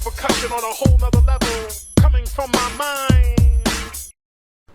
percussion on a whole nother level, coming from my mind.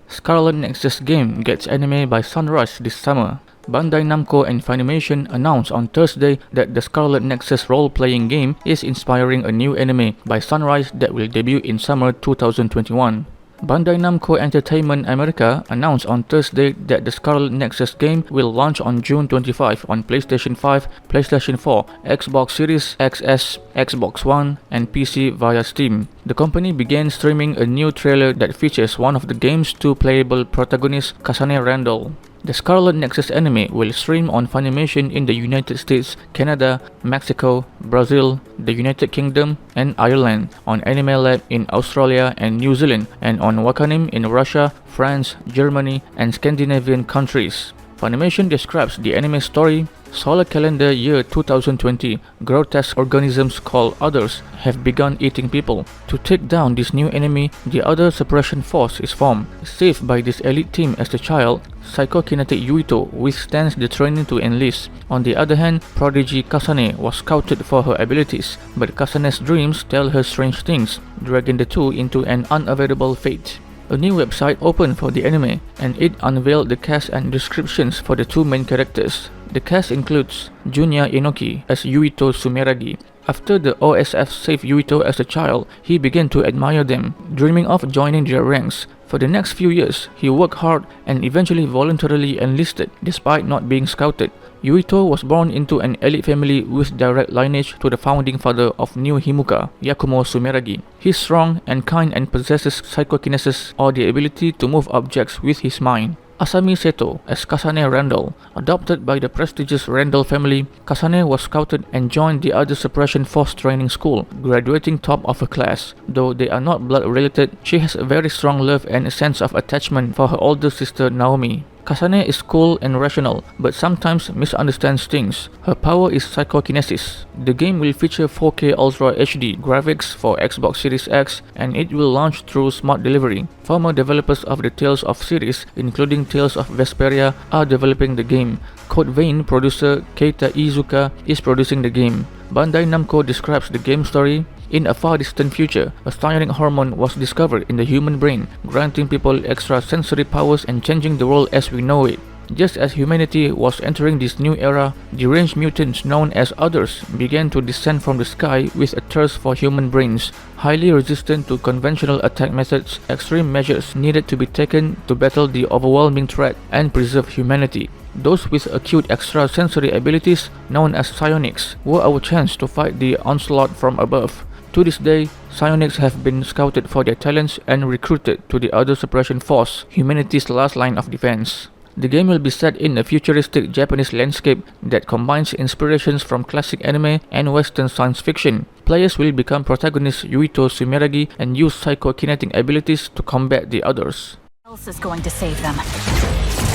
Scarlet Nexus game gets anime by Sunrise this summer. Bandai Namco and Funimation announced on Thursday that the Scarlet Nexus role-playing game is inspiring a new anime by Sunrise that will debut in summer 2021. Bandai Namco Entertainment America announced on Thursday that the Scarlet Nexus game will launch on June 25 on PlayStation 5, PlayStation 4, Xbox Series XS, Xbox One, and PC via Steam. The company began streaming a new trailer that features one of the game's two playable protagonists, Kasane Randall. The Scarlet Nexus anime will stream on Funimation in the United States, Canada, Mexico, Brazil, the United Kingdom, and Ireland, on Anime Lab in Australia and New Zealand, and on Wakanim in Russia, France, Germany, and Scandinavian countries. Funimation describes the anime story: solar calendar year 2020, grotesque organisms called Others have begun eating people. To take down this new enemy, the Other Suppression Force is formed. Saved by this elite team as a child, psychokinetic Yuito withstands the training to enlist. On the other hand, prodigy Kasane was scouted for her abilities, but Kasane's dreams tell her strange things, dragging the two into an unavoidable fate. A new website opened for the anime, and it unveiled the cast and descriptions for the two main characters. The cast includes Junya Inoki as Yuito Sumeragi. After the OSF saved Yuito as a child, he began to admire them, dreaming of joining their ranks. For the next few years, he worked hard and eventually voluntarily enlisted, despite not being scouted. Yuito was born into an elite family with direct lineage to the founding father of New Himuka, Yakumo Sumeragi. He's strong and kind and possesses psychokinesis, or the ability to move objects with his mind. Asami Seto as Kasane Randall. Adopted by the prestigious Randall family, Kasane was scouted and joined the Other Suppression Force training school, graduating top of her class. Though they are not blood related, she has a very strong love and a sense of attachment for her older sister Naomi. Kasane is cool and rational, but sometimes misunderstands things. Her power is psychokinesis. The game will feature 4K Ultra HD graphics for Xbox Series X, and it will launch through Smart Delivery. Former developers of the Tales of series, including Tales of Vesperia, are developing the game. Code Vein producer Keita Iizuka is producing the game. Bandai Namco describes the game story: in a far distant future, a cyanide hormone was discovered in the human brain, granting people extrasensory powers and changing the world as we know it. Just as humanity was entering this new era, deranged mutants known as Others began to descend from the sky with a thirst for human brains. Highly resistant to conventional attack methods, extreme measures needed to be taken to battle the overwhelming threat and preserve humanity. Those with acute extrasensory abilities, known as psionics, were our chance to fight the onslaught from above. To this day, psionics have been scouted for their talents and recruited to the Other Suppression Force, humanity's last line of defense. The game will be set in a futuristic Japanese landscape that combines inspirations from classic anime and Western science fiction. Players will become protagonist Yuito Sumeragi and use psychokinetic abilities to combat the Others. Who else is going to save them?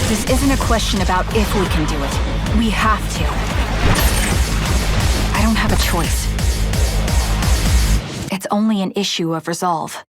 This isn't a question about if we can do it. We have to. I don't have a choice. It's only an issue of resolve.